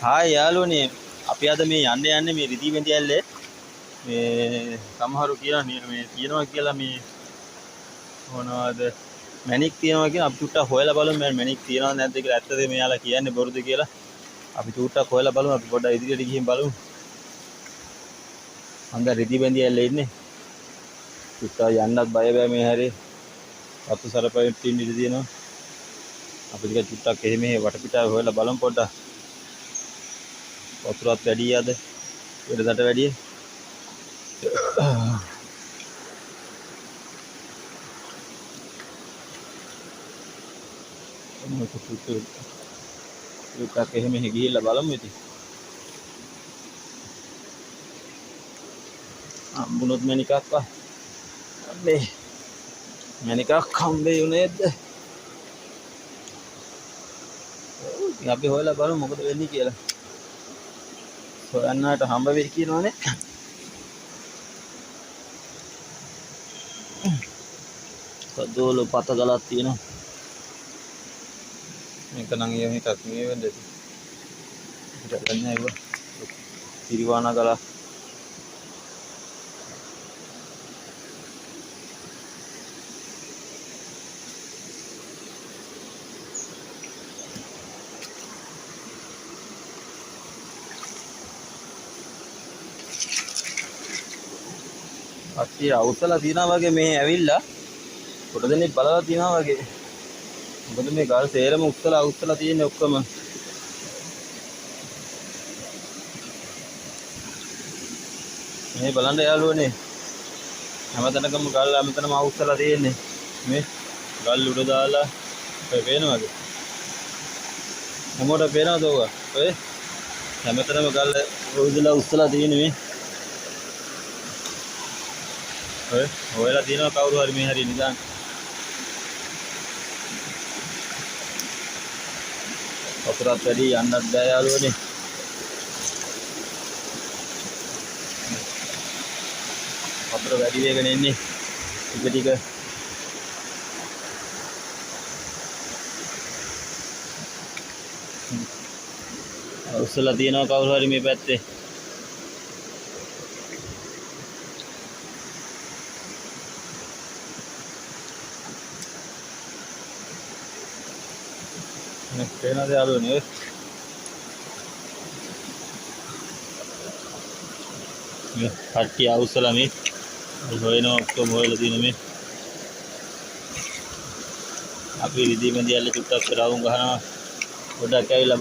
hi යාළුවනේ අපි අද මේ යන්නේ මේ රිදී බෙන්දි ඇල්ලේ මේ සමහරු කියනවා මේ තියනවා කියලා මේ මොනවද මැණික් තියනවා කියන අපි චුට්ටක් හොයලා බලමු මේ මැණික් තියනවද නැද්ද කියලා ඇත්තද මෙයාලා කියන්නේ බොරුද කියලා අපි චුට්ටක් හොයලා බලමු අපි පොඩ්ඩක් ඉදිරියට ගිහින් බලමු අන්ද රිදී බෙන්දි ඇල්ලේ ඉන්නේ චුට්ටක් යන්නත් බය බෑ මේ හැරේ වතු සරපෙන් තින්න ඉඳ තියෙනවා අපි ටික චුට්ටක් එහෙම වටපිටාව හොයලා බලමු පොඩ්ඩක් වතුරත් වැඩි යද වෙනදට වැඩි මොකද චුට්ටක් එහෙම ගිහිල්ලා බලමු ඉතින් අම්බුනොත් මැණිකක් අම්බේ මැණිකක් හම්බේ උනේද අපි හොයලා බලමු මොකද වෙන්නේ කියලා සොයන්නට හම්බ වෙයි කියනවනේ කදෝල පත ගලක් තියෙනවා මේක නම් එහෙම එකක් නෙවෙයි වෙන්නේ ඉතින් ගන්න ඒව තිරිවානා ගලක් අක්කිය අවුස්සලා තියනවා වගේ මේ ඇවිල්ලා පොඩ දෙනෙක් බලලා තියනවා වගේ මොකද මේ ගල් තේරම උස්සලා තියෙන්නේ ඔක්කොම මේ බලන්න යාළුවනේ හැමතැනකම ගල් හැමතැනම අවුස්සලා තියෙන්නේ මේ ගල් උඩ දාලා ඔය පේනවද හැමෝට පේනවද ඔය හැමතැනම ගල් උඩලා උස්සලා තියෙන්නේ මේ ඔය හොයලා තියෙනවා කවුරු හරි මේ හරිය නිදාන වතුරත් වැඩි යන්නත් බෑ යාළුවනේ වතුර වැඩි වෙගෙන එන්නේ ටික උස්සලා තියෙනවා කවුරු හරි මේ පැත්තේ පේනවද යාළුවනේ මේ කට්ටිය අවුස්සලා මේ හොයනවා ඔක්කොම හොයලා තියෙන මේ අපි රිදී බෙන්දි ඇල්ලේ චුට්ටක් රවුම් ගහනවා පොඩ්ඩක් ඇවිල්ලා